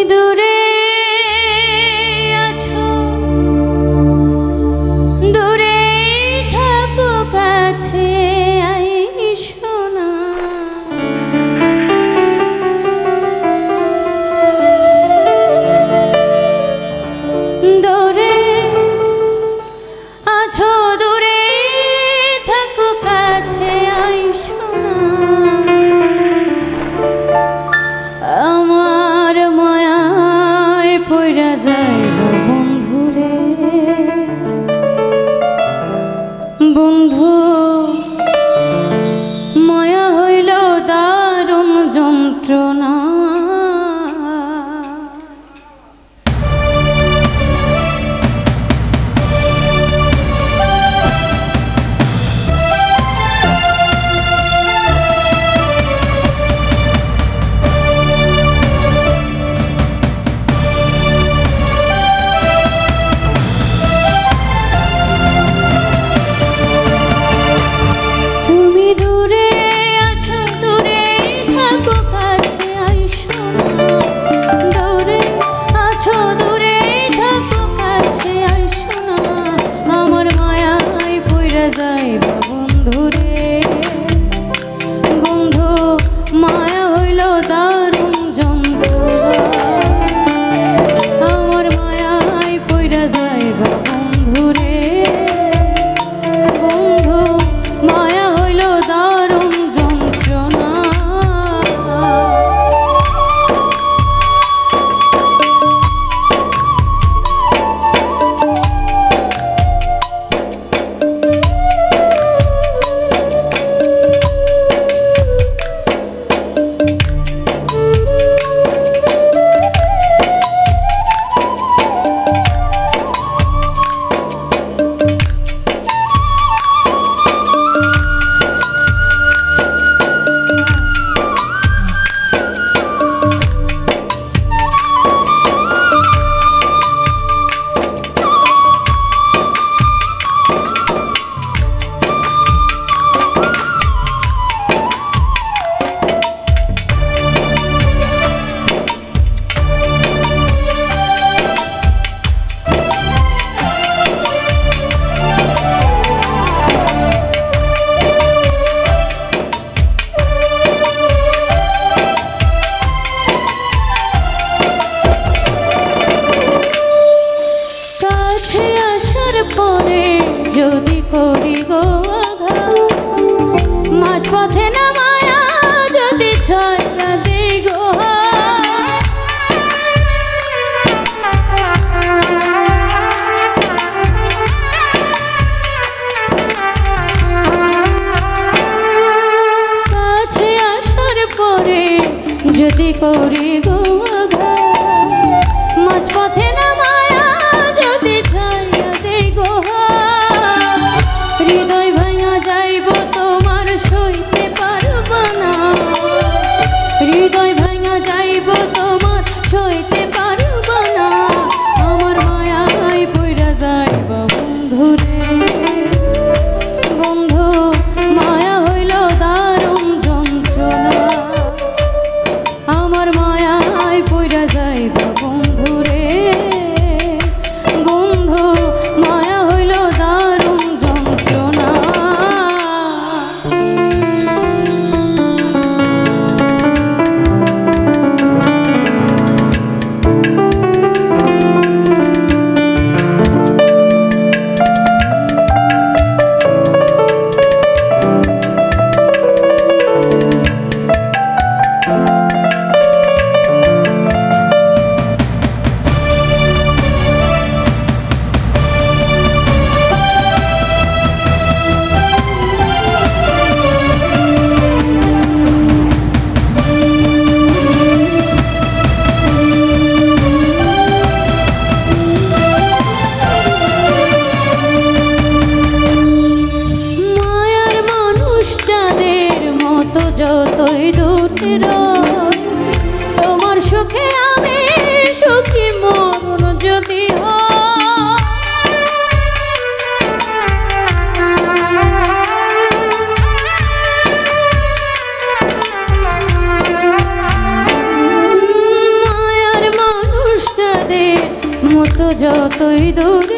দূরে আছো, দূরে থাকো, কাছে আইসো না। দূরে আছো, দূরে থাকো, কাছে আইসো না। আমার মায়ায় পইরা যাইব বন্ধুরে, বন্ধু মায়া হইল দারুণ যন্ত্রণা। যদি করি গো আঘাত, মাঝপথে না মায়া যদি ছায়া দেই গো কাছে আসার পরে, যদি করি গো আঘাত, মাঝপথে না মায়া যদি ছায়া দেই গো হৃদয় ভাঙা যাইব তোমার সইতে পারব না, হৃদয় ভাঙা যাইব তোমার সইতে পারব না। আমার মায়ায় পইরা যাইব বন্ধুরে, বন্ধু মায়া হইল দারুণ যন্ত্রণা। আমার মায়ায় পইরা যাইব বন্ধুরে, বন্ধু মায়া হইল দারুণ যন্ত্রণা। যতই দূরে